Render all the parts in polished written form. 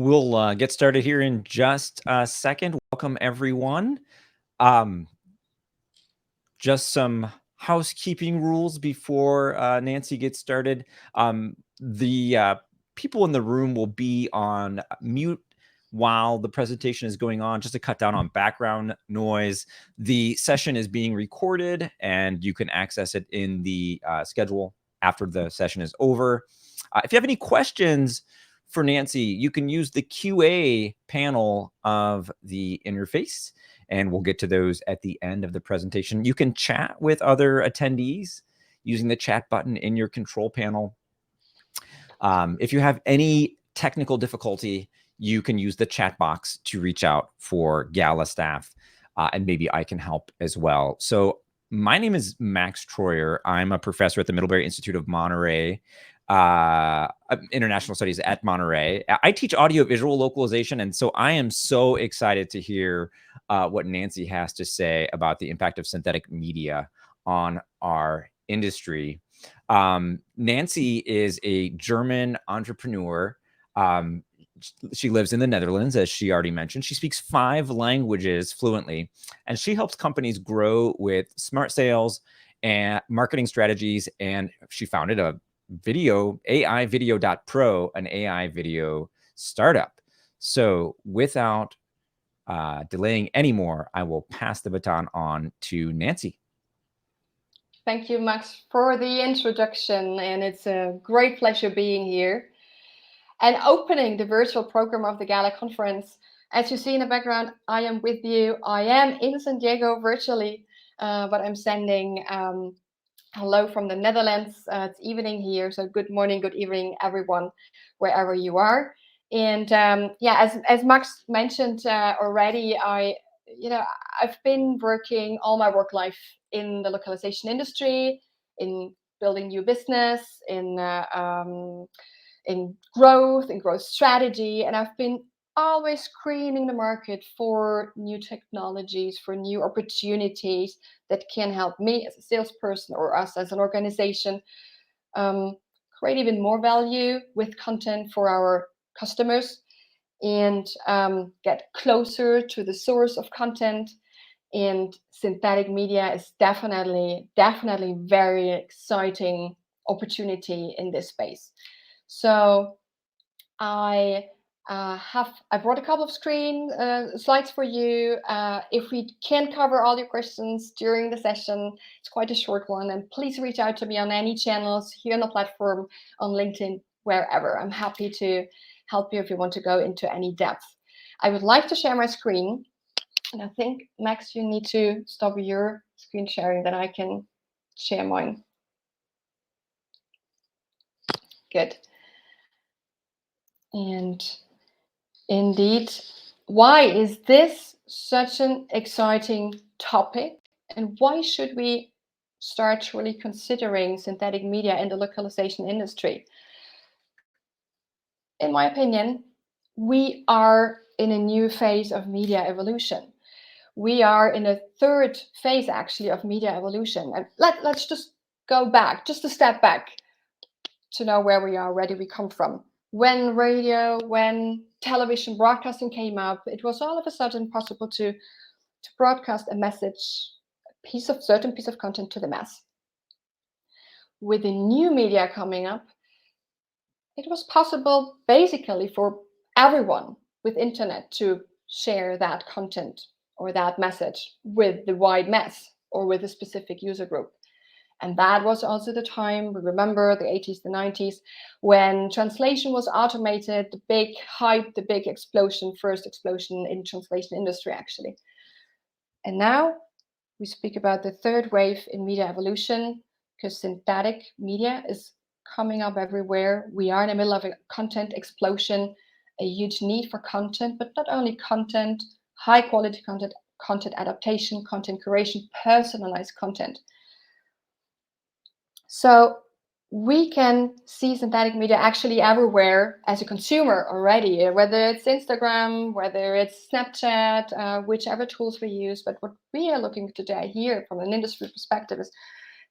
We'll get started here in just a second. Welcome, everyone. Just some housekeeping rules before Nancy gets started. The people in the room will be on mute while the presentation is going on, just to cut down on background noise. The session is being recorded, and you can access it in the schedule after the session is over. If you have any questions for Nancy, you can use the QA panel of the interface, and we'll get to those at the end of the presentation. You can chat with other attendees using the chat button in your control panel. If you have any technical difficulty, you can use the chat box to reach out for GALA staff, and maybe I can help as well. So my name is Max Troyer. I'm a professor at the Middlebury Institute of Monterey, International Studies at Monterey. I teach audiovisual localization, and so I am so excited to hear what Nancy has to say about the impact of synthetic media on our industry. Nancy is a German entrepreneur. She lives in the Netherlands, as she already mentioned. She speaks 5 languages fluently, and she helps companies grow with smart sales and marketing strategies. And she founded a AI Video.pro, an AI video startup. So without delaying anymore, I will pass the baton on to Nancy. Thank you, Max, for the introduction, and it's a great pleasure being here and opening the virtual program of the GALA conference. As you see in the background, I am with you. I am in San Diego virtually, but I'm sending hello from the Netherlands. It's evening here, so good morning, good evening, everyone, wherever you are. And yeah, as Max mentioned already, I've been working all my work life in the localization industry, in building new business, in growth strategy, and I've been always screening the market for new technologies, for new opportunities that can help me as a salesperson or us as an organization create even more value with content for our customers, and get closer to the source of content. And synthetic media is definitely very exciting opportunity in this space. So I brought a couple of slides for you. If we can't cover all your questions during the session, it's quite a short one, and please reach out to me on any channels here on the platform, on LinkedIn, wherever. I'm happy to help you if you want to go into any depth. I would like to share my screen, and I think, Max, you need to stop your screen sharing, then I can share mine. Good. And indeed, why is this such an exciting topic? And why should we start really considering synthetic media in the localization industry? In my opinion, we are in a new phase of media evolution. We are in a third phase, actually, of media evolution. And let's just go back, just a step back, to know where we are, where do we come from. When radio, when television broadcasting came up, it was all of a sudden possible to broadcast a message, certain piece of content to the mass. With the new media coming up, it was possible basically for everyone with internet to share that content or that message with the wide mass or with a specific user group. And that was also the time, we remember the 80s, the 90s, when translation was automated, the big hype, the big explosion, first explosion in translation industry, actually. And now we speak about the third wave in media evolution, because synthetic media is coming up everywhere. We are in the middle of a content explosion, a huge need for content, but not only content, high quality content, content adaptation, content curation, personalized content. So we can see synthetic media actually everywhere as a consumer already, whether it's Instagram, whether it's Snapchat, whichever tools we use. But what we are looking today here from an industry perspective is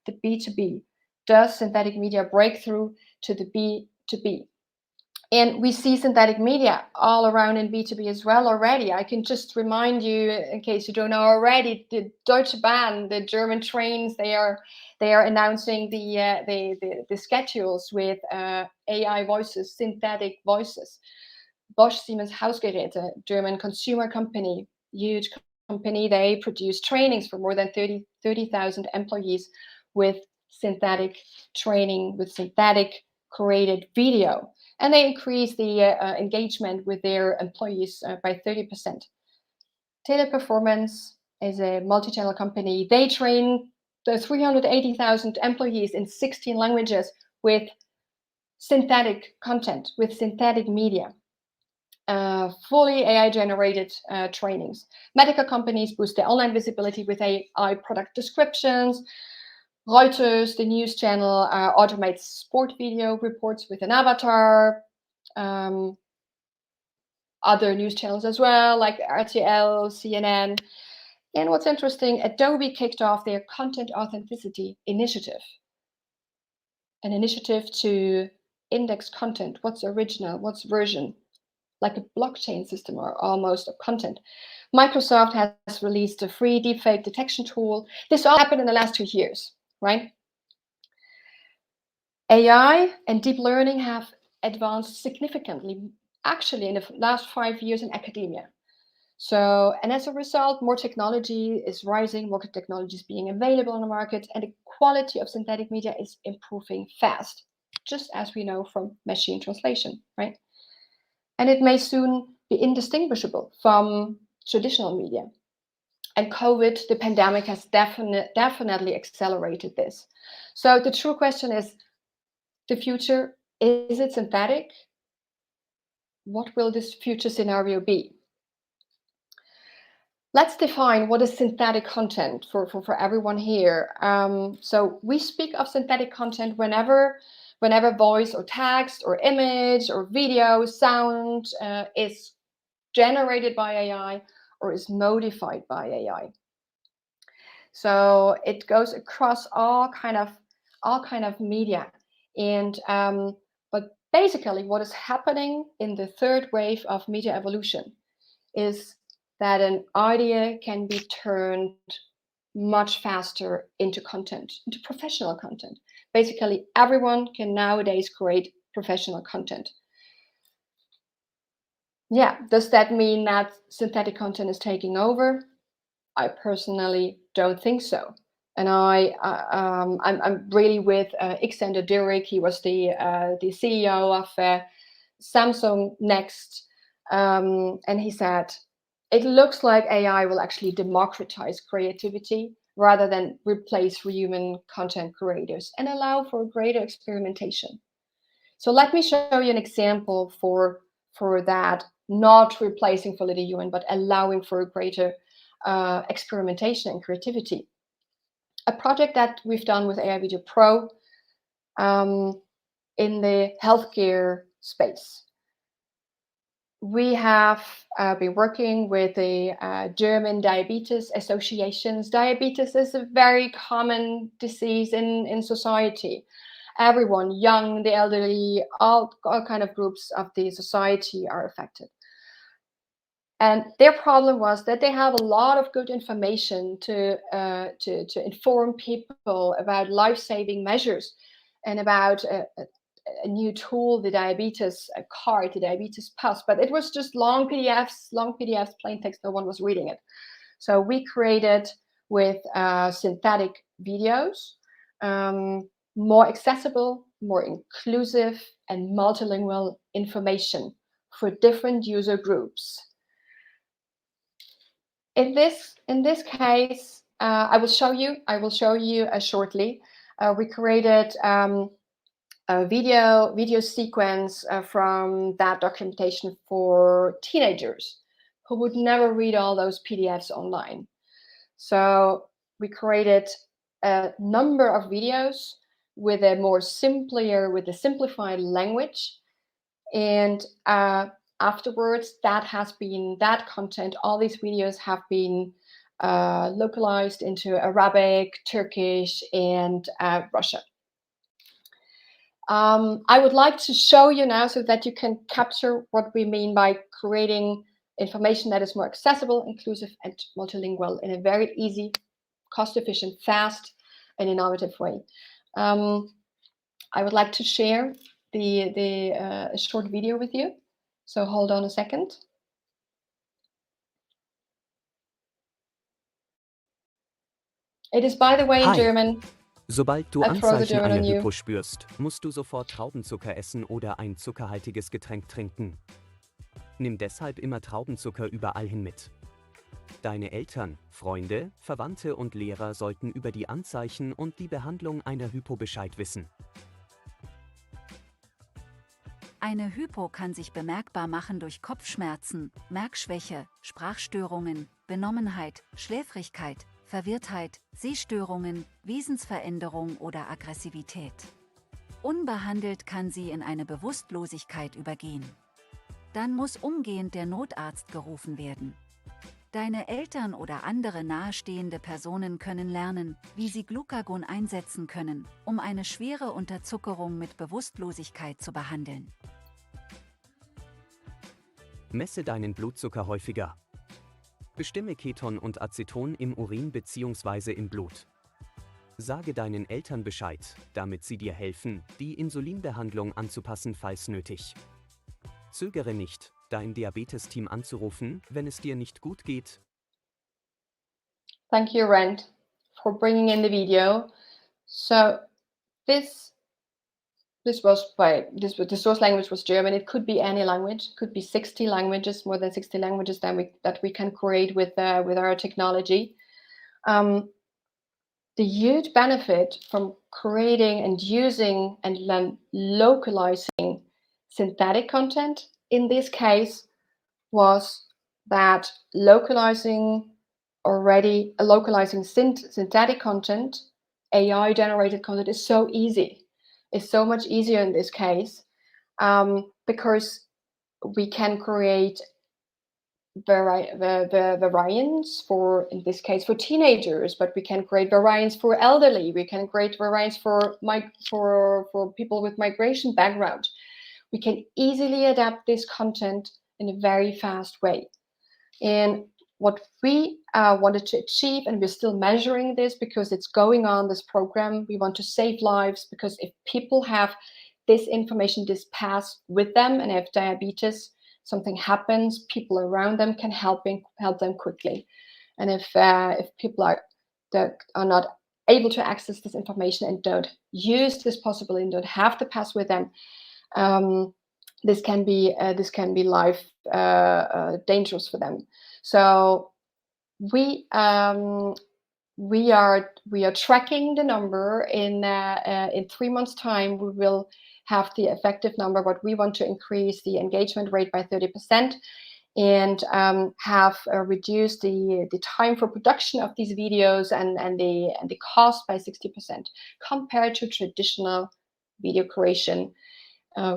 the B2B. Does synthetic media break through to the B2B? And we see synthetic media all around in B2B as well already. I can just remind you, in case you don't know already, the Deutsche Bahn, the German trains, they are announcing the schedules with AI voices, synthetic voices. Bosch Siemens Hausgeräte, German consumer company, huge company, they produce trainings for more than 30,000 employees with synthetic training, with synthetic created video. And they increase the engagement with their employees by 30%. Teleperformance is a multi-channel company. They train the 380,000 employees in 16 languages with synthetic content, with synthetic media. Fully AI-generated trainings. Medical companies boost their online visibility with AI product descriptions. Reuters, the news channel, automates sport video reports with an avatar. Other news channels as well, like RTL, CNN. And what's interesting, Adobe kicked off their content authenticity initiative. An initiative to index content, what's original, what's version, like a blockchain system or almost of content. Microsoft has released a free deepfake detection tool. This all happened in the last 2 years, right? AI and deep learning have advanced significantly, actually, in the last 5 years in academia. So, and as a result, more technology is rising, more technology is being available on the market, and the quality of synthetic media is improving fast, just as we know from machine translation, right? And it may soon be indistinguishable from traditional media. And COVID, the pandemic, has definitely accelerated this. So the true question is, the future, is it synthetic? What will this future scenario be? Let's define what is synthetic content for everyone here. So we speak of synthetic content whenever voice or text or image or video, sound is generated by AI or is modified by AI. So it goes across all kind of media. And but basically what is happening in the third wave of media evolution is that an idea can be turned much faster into content, into professional content. Basically, everyone can nowadays create professional content. Yeah, does that mean that synthetic content is taking over? I personally don't think so. And I'm really with Alexander Dirk. He was the CEO of Samsung Next, and he said, it looks like AI will actually democratize creativity rather than replace human content creators and allow for greater experimentation. So let me show you an example for that, not replacing fully human, but allowing for greater experimentation and creativity. A project that we've done with AI Video Pro in the healthcare space. We have been working with the German diabetes associations. Diabetes is a very common disease in society. Everyone, young, the elderly, all kind of groups of the society are affected. And their problem was that they have a lot of good information to inform people about life-saving measures and about a new tool, the diabetes card, the diabetes pass, but it was just long PDFs, plain text, no one was reading it. So we created with synthetic videos, more accessible, more inclusive, and multilingual information for different user groups. In this case, I will show you shortly. We created a video sequence from that documentation for teenagers who would never read all those PDFs online. So we created a number of videos with a simplified language, and afterwards that content, all these videos have been localized into Arabic, Turkish, and Russian. I would like to show you now so that you can capture what we mean by creating information that is more accessible, inclusive, and multilingual in a very easy, cost-efficient, fast, and innovative way. I would like to share a short video with you. So hold on a second. It is, by the way, in Hi. German. Sobald du I throw the Anzeichen German einer on you. Hypo spürst, musst du sofort Traubenzucker essen oder ein zuckerhaltiges Getränk trinken. Nimm deshalb immer Traubenzucker überall hin mit. Deine Eltern, Freunde, Verwandte und Lehrer sollten über die Anzeichen und die Behandlung einer Hypo Bescheid wissen. Eine Hypo kann sich bemerkbar machen durch Kopfschmerzen, Merkschwäche, Sprachstörungen, Benommenheit, Schläfrigkeit, Verwirrtheit, Sehstörungen, Wesensveränderung oder Aggressivität. Unbehandelt kann sie in eine Bewusstlosigkeit übergehen. Dann muss umgehend der Notarzt gerufen werden. Deine Eltern oder andere nahestehende Personen können lernen, wie sie Glucagon einsetzen können, um eine schwere Unterzuckerung mit Bewusstlosigkeit zu behandeln. Messe deinen Blutzucker häufiger. Bestimme Keton und Aceton im Urin bzw. im Blut. Sage deinen Eltern Bescheid, damit sie dir helfen, die Insulinbehandlung anzupassen, falls nötig. Zögere nicht, dein Diabetes-Team anzurufen, wenn es dir nicht gut geht. Thank you, Rand, for bringing in the video. So this was the source language was German. It could be any language. It could be 60 languages, more than 60 languages that we can create with our technology. The huge benefit from creating and using and then localizing synthetic content in this case was that localizing synthetic content, AI generated content is so easy. It's so much easier in this case because we can create variants for, in this case, for teenagers, but we can create variants for elderly. We can create variants for people with migration background. We can easily adapt this content in a very fast way. And what we wanted to achieve, and we're still measuring this because it's going on, this program, we want to save lives, because if people have this information, this pass with them and have diabetes, something happens, people around them can help them quickly. And if people are not able to access this information and don't use this possibility and don't have the pass with them, this can be life dangerous for them. So we are tracking the number. In 3 months' time, we will have the effective number, but we want to increase the engagement rate by 30% and have reduced the time for production of these videos and the cost by 60% compared to traditional video creation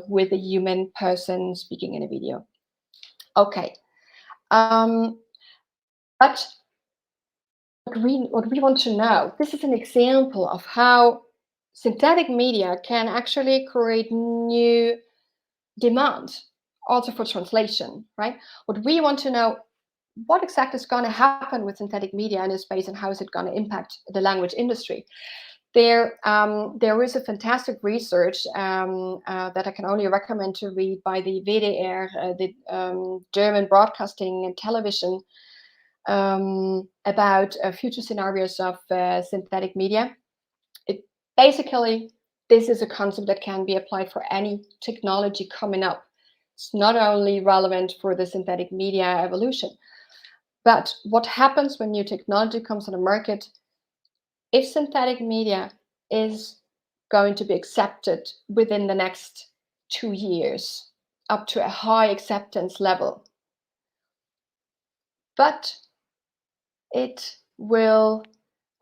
with a human person speaking in a video. Okay. But what we want to know, this is an example of how synthetic media can actually create new demand also for translation, right? What we want to know, what exactly is going to happen with synthetic media in this space, and how is it going to impact the language industry? There is a fantastic research that I can only recommend to read by the WDR, the German Broadcasting and Television, about future scenarios of synthetic media. Basically, this is a concept that can be applied for any technology coming up. It's not only relevant for the synthetic media evolution, but what happens when new technology comes on the market? If synthetic media is going to be accepted within the next 2 years, up to a high acceptance level, but it will,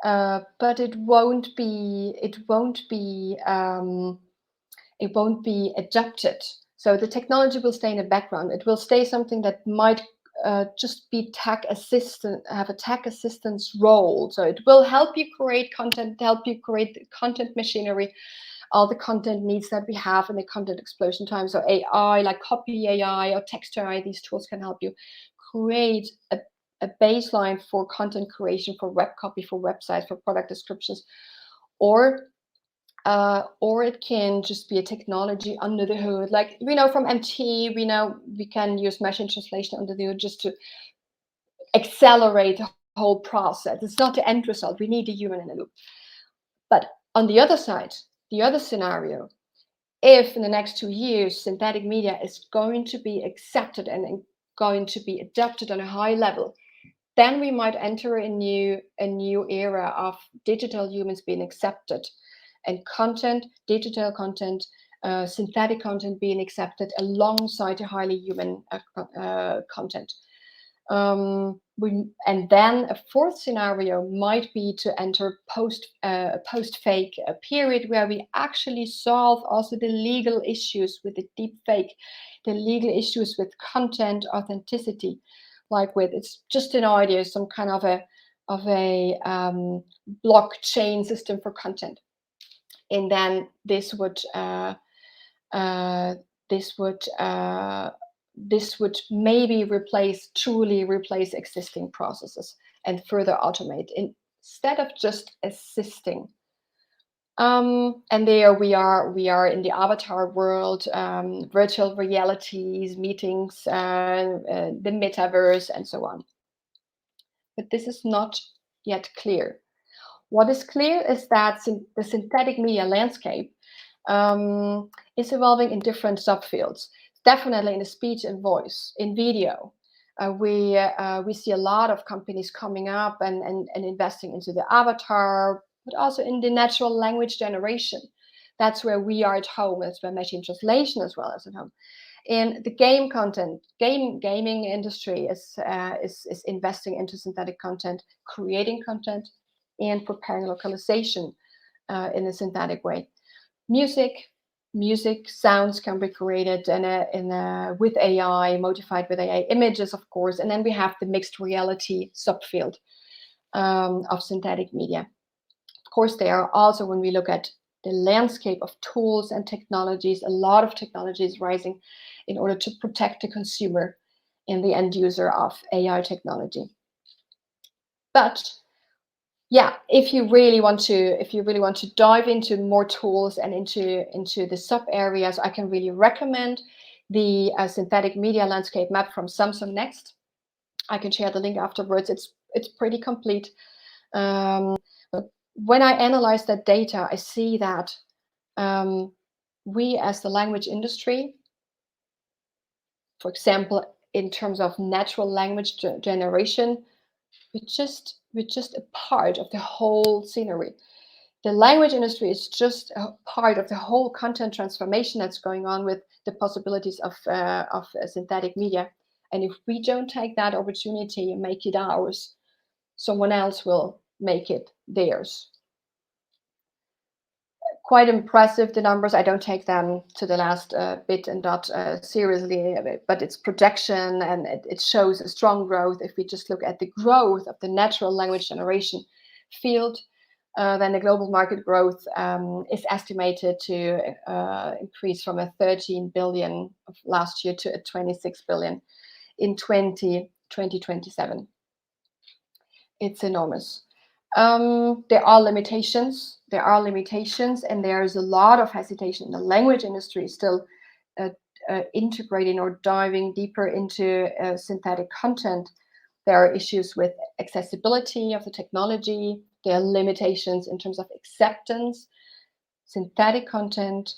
but it won't be adapted. So the technology will stay in the background. It will stay something that might just be have a tech assistance role. So it will help you create content, help you create the content machinery, all the content needs that we have in the content explosion time. So AI, like copy AI or text AI, these tools can help you create a baseline for content creation, for web copy, for websites, for product descriptions, or it can just be a technology under the hood. Like we know from MT, we know we can use machine translation under the hood just to accelerate the whole process. It's not the end result. We need a human in the loop. But on the other side, the other scenario, if in the next 2 years synthetic media is going to be accepted and going to be adopted on a high level, then we might enter a new era of digital humans being accepted, and content, digital content, synthetic content being accepted alongside a highly human content. And then a fourth scenario might be to enter post-fake period, where we actually solve also the legal issues with the deep fake, the legal issues with content authenticity, like with, it's just an idea, some kind of a blockchain system for content, and then this would maybe truly replace existing processes and further automate instead of just assisting. And there we are in the avatar world, virtual realities, meetings, the metaverse, and so on. But this is not yet clear. What is clear is that the synthetic media landscape is evolving in different subfields. Definitely in the speech and voice, in video. We see a lot of companies coming up and investing into the avatar, but also in the natural language generation. That's where we are at home. That's where machine translation as well as at home. In the game content, gaming industry is investing into synthetic content, creating content, and preparing localization in a synthetic way. Music sounds can be created with AI, modified with AI, images, of course, and then we have the mixed reality subfield of synthetic media. Of course, there are also, when we look at the landscape of tools and technologies, a lot of technologies rising in order to protect the consumer and the end user of AI technology. But yeah, if you really want to dive into more tools and into the sub areas, I can really recommend the synthetic media landscape map from Samsung Next. I can share the link afterwards. It's pretty complete. But when I analyze that data, I see that we as the language industry, for example, in terms of natural language generation, we're just a part of the whole scenery. The language industry is just a part of the whole content transformation that's going on with the possibilities of synthetic media. And if we don't take that opportunity and make it ours, someone else will make it theirs. Quite impressive, the numbers. I don't take them to the last bit and dot seriously, but it's projection, and it shows a strong growth. If we just look at the growth of the natural language generation field, then the global market growth is estimated to increase from a 13 billion of last year to a 26 billion in 2027. It's enormous. There are limitations. And there's a lot of hesitation in the language industry still integrating or diving deeper into synthetic content. There are issues with accessibility of the technology. There are limitations in terms of acceptance. Synthetic content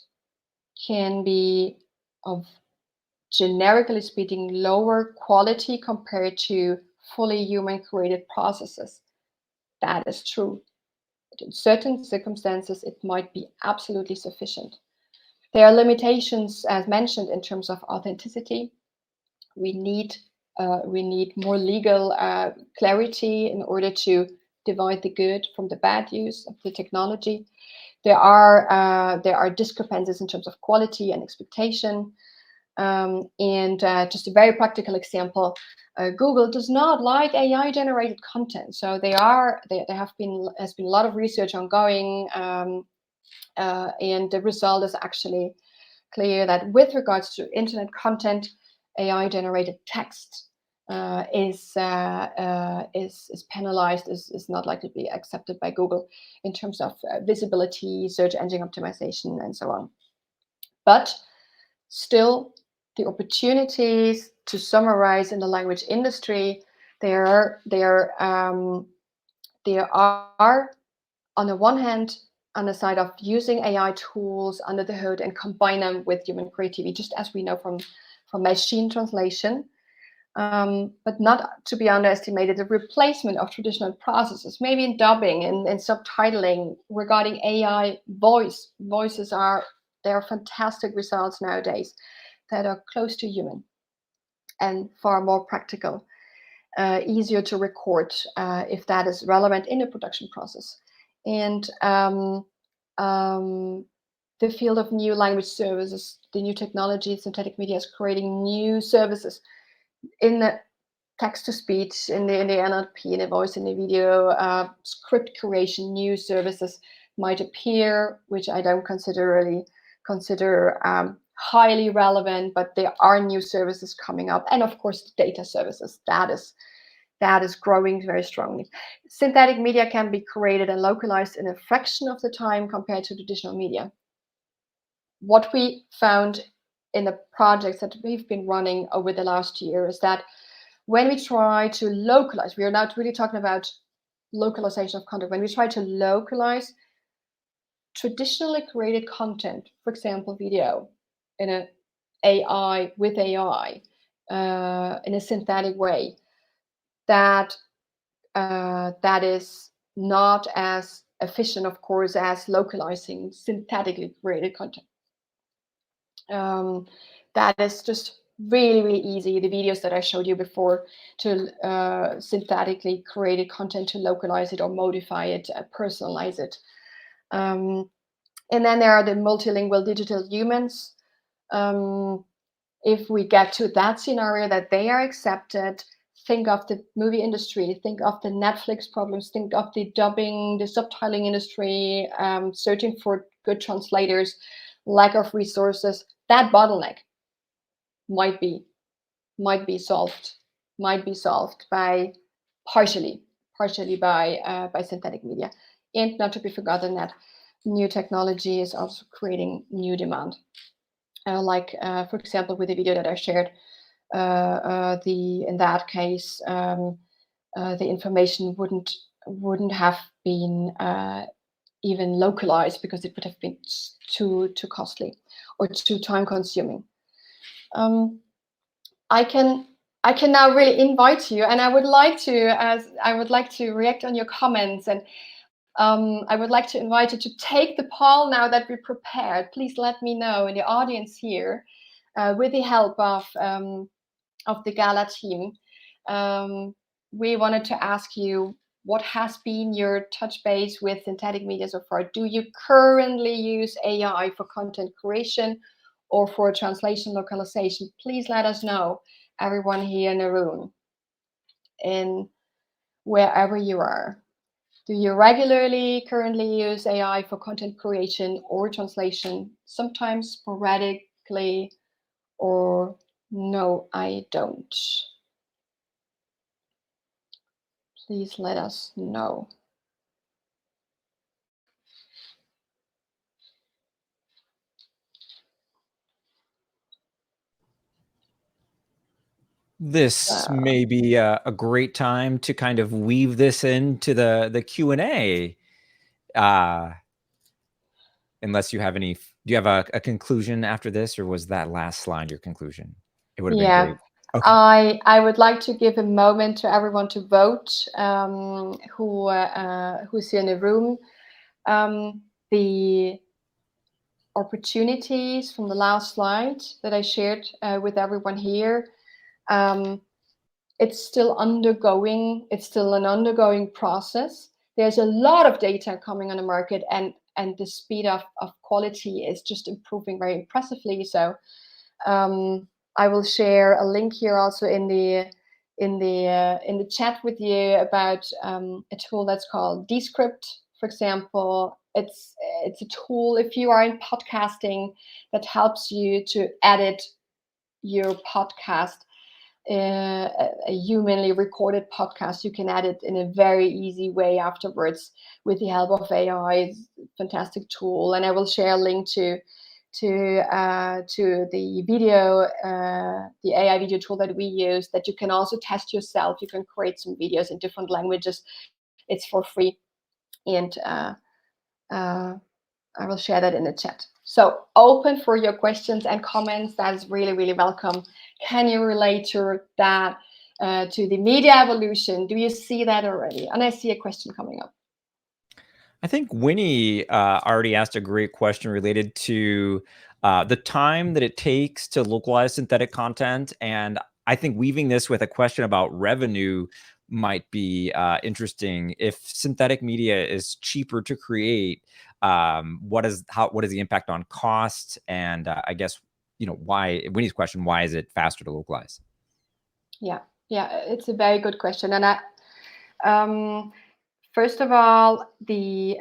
can be, of generically speaking, lower quality compared to fully human created processes. That is true. But in certain circumstances, it might be absolutely sufficient. There are limitations, as mentioned, in terms of authenticity. We need more legal clarity in order to divide the good from the bad use of the technology. There are discrepancies in terms of quality and expectation. And just a very practical example, Google does not like AI generated content. So has been a lot of research ongoing And the result is actually clear that with regards to internet content, AI-generated text is penalized, is not likely to be accepted by Google in terms of visibility, search engine optimization, and so on. But still, the opportunities to summarize in the language industry, there are on the one hand, on the side of using AI tools under the hood and combine them with human creativity, just as we know from machine translation, but not to be underestimated, the replacement of traditional processes, maybe in dubbing and subtitling. Regarding AI voices there are fantastic results nowadays that are close to human and far more practical, easier to record if that is relevant in the production process. And the field of new language services, the new technology, synthetic media is creating new services in the text-to-speech, in the NLP, in the voice, in the video, script creation. New services might appear, which I don't consider highly relevant, but there are new services coming up. And of course, data services, that is growing very strongly. Synthetic media can be created and localized in a fraction of the time compared to traditional media. What we found in the projects that we've been running over the last year is that when we try to localize, we are not really talking about localization of content. When we try to localize traditionally created content, for example, video, in an AI, in a synthetic way, that is not as efficient, of course, as localizing synthetically created content. That is just really, really easy. The videos that I showed you before, to synthetically created content, to localize it or modify it, personalize it. And then there are the multilingual digital humans. If we get to that scenario that they are accepted, think of the movie industry, think of the Netflix problems, think of the dubbing, the subtitling industry, searching for good translators, lack of resources. That bottleneck might be solved by partially by synthetic media. And not to be forgotten that new technology is also creating new demand. For example, with the video that I shared, in that case, the information wouldn't have been even localized because it would have been too costly or too time consuming. I can now really invite you, and I would like to react on your comments, and I would like to invite you to take the poll now that we prepared. Please let me know in the audience here, with the help of the GALA team. We wanted to ask you, what has been your touch base with synthetic media so far? Do you currently use AI for content creation or for translation localization? Please let us know, everyone here in the room, and wherever you are. Do you regularly currently use AI for content creation or translation? Sometimes sporadically, or no, I don't. Please let us know. This may be a great time to kind of weave this into the Q&A. Unless you have any, do you have a conclusion after this, or was that last slide your conclusion? It would have been great. Okay. I would like to give a moment to everyone to vote, who's here in the room. The opportunities from the last slide that I shared with everyone here, it's still an ongoing process. There's a lot of data coming on the market, and the speed of quality is just improving very impressively. So I will share a link here also in the chat with you about a tool that's called Descript, for example. it's a tool, if you are in podcasting, that helps you to edit your podcast. A humanly recorded podcast, you can edit in a very easy way afterwards with the help of AI. It's a fantastic tool, and I will share a link to the video, the AI video tool that we use, that you can also test yourself. You can create some videos in different languages. It's for free, and I will share that in the chat. So open for your questions and comments. That's really, really welcome. Can you relate to that, to the media evolution? Do you see that already? And I see a question coming up. I think Winnie already asked a great question related to the time that it takes to localize synthetic content. And I think weaving this with a question about revenue might be interesting. If synthetic media is cheaper to create, what is the impact on cost? And I guess, why, Winnie's question, why is it faster to localize? Yeah, it's a very good question. And first of all, with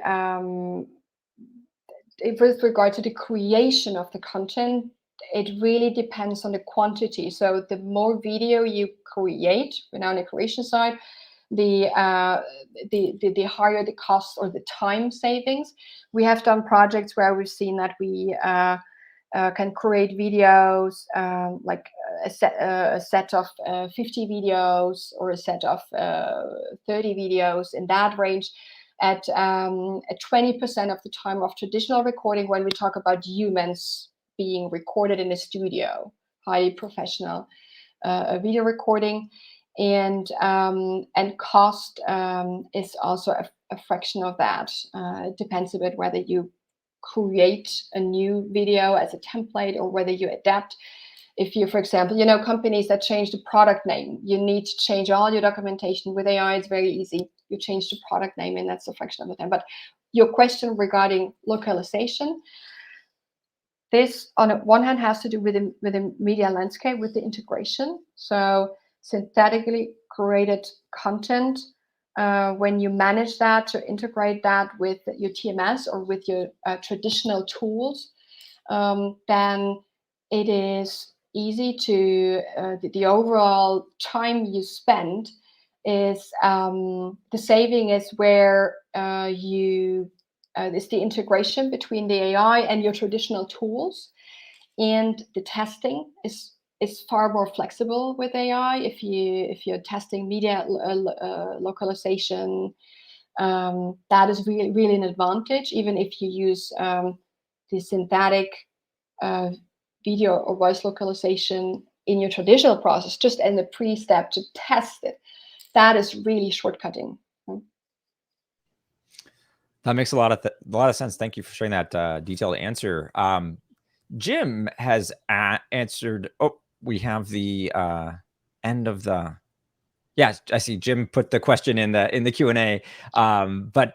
regard to the creation of the content, it really depends on the quantity. So the more video you create, on the creation side, the higher the cost or the time savings. We have done projects where we've seen that we can create videos, like a set of 50 videos or a set of 30 videos, in that range, at 20% of the time of traditional recording, when we talk about humans being recorded in a studio, highly professional video recording. And cost is also a fraction of that. It depends a bit whether you create a new video as a template or whether you adapt. If you, for example, companies that change the product name, you need to change all your documentation. With AI, it's very easy. You change the product name, and that's a fraction of the time. But your question regarding localization, this, on the one hand, has to do with the media landscape, with the integration. So synthetically created content, when you manage that, to integrate that with your TMS or with your traditional tools, then it is easy to, the overall time you spend is, the saving is where is the integration between the AI and your traditional tools, and the testing is far more flexible with AI. If you're testing media localization, that is really an advantage, even if you use the synthetic video or voice localization in your traditional process, just in the pre-step to test it. That is really shortcutting. That makes a lot of sense. Thank you for sharing that detailed answer. Jim has answered. Oh, we have the end of the. Yeah, I see. Jim put the question in the Q&A. But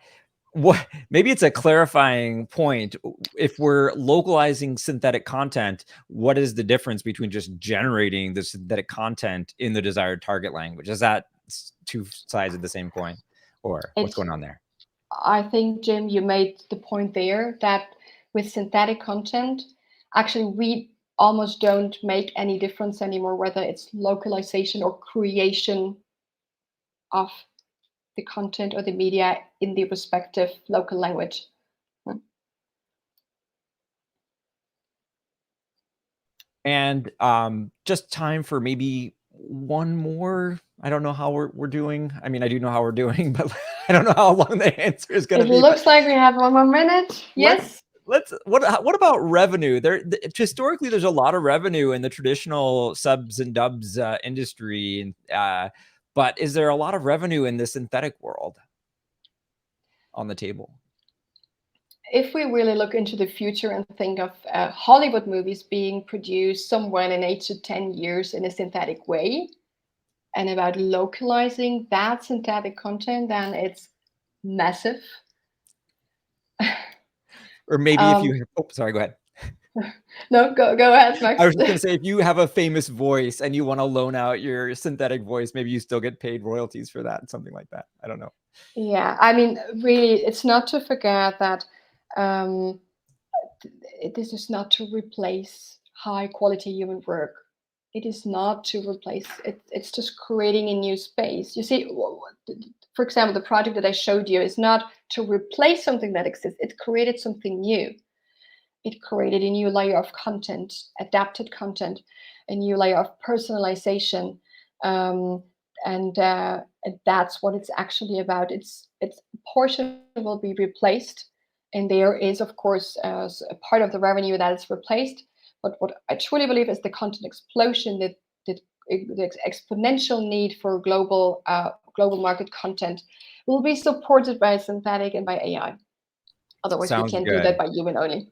maybe it's a clarifying point. If we're localizing synthetic content, what is the difference between just generating the synthetic content in the desired target language? Is that two sides of the same coin, or what's going on there? I think, Jim, you made the point there that with synthetic content, actually, we almost don't make any difference anymore whether it's localization or creation of the content or the media in the respective local language. And just time for maybe one more. I don't know how we're doing. I mean, I do know how we're doing, but I don't know how long the answer is going to be. It looks like we have 1 more minute. Yes. What about revenue? Historically, there's a lot of revenue in the traditional subs and dubs industry, but is there a lot of revenue in the synthetic world on the table? If we really look into the future and think of Hollywood movies being produced somewhere in 8 to 10 years in a synthetic way, and about localizing that synthetic content, then it's massive. Or maybe if you, sorry, go ahead. No, go ahead, Max. I was just going to say, if you have a famous voice and you want to loan out your synthetic voice, maybe you still get paid royalties for that, something like that. I don't know. Yeah, I mean, really, it's not to forget that This is not to replace high quality human work. It is not to replace it. It's just creating a new space. You see, for example, the project that I showed you is not to replace something that exists. It created something new. It created a new layer of content, adapted content, a new layer of personalization, and that's what it's actually about. It's a portion will be replaced, and there is, of course, a part of the revenue that is replaced. But what I truly believe is the content explosion, that the exponential need for global market content will be supported by synthetic and by AI. Otherwise, we can't do that by human only.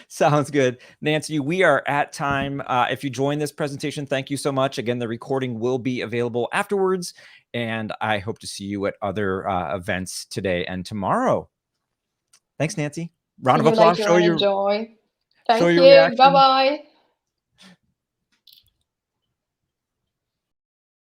Sounds good. Nancy, we are at time. If you joined this presentation, thank you so much. Again, the recording will be available afterwards, and I hope to see you at other events today and tomorrow. Thanks, Nancy. Round of applause. Show your reaction. Bye-bye.